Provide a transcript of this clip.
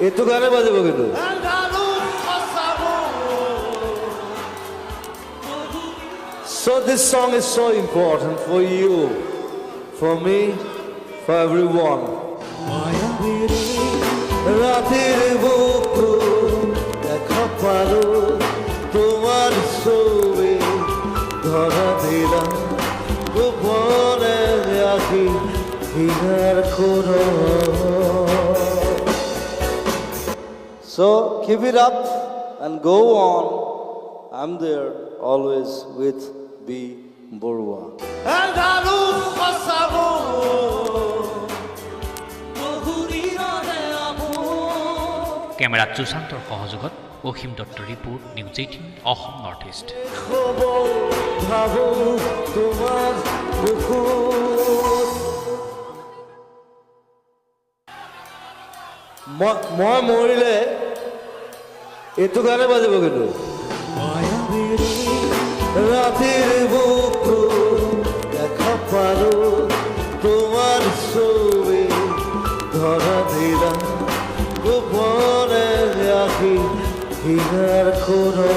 এইটো গানে বাজিব কিন্তু So this song is so important for you, for me, for everyone. রাতের বুকু দেখা পালো তোমার ছবি ধরা দিলাম গোপনে রাখি হিনার কোনো So keep it up and go on. I'm there always with B. Borua. কেমেৰাত সুশান্তৰ সহযোগত অসীম দত্ত ৰিপোৰ্ট নিউজ 18 অসম নৰ্থ ইষ্ট মই মৰিলে এইটো গানে বাজিব কিন্তু রাতের বুকু দেখা পালো তোমার ছবি ধরা দিলাম গোপনে রাখি হিনার কোনো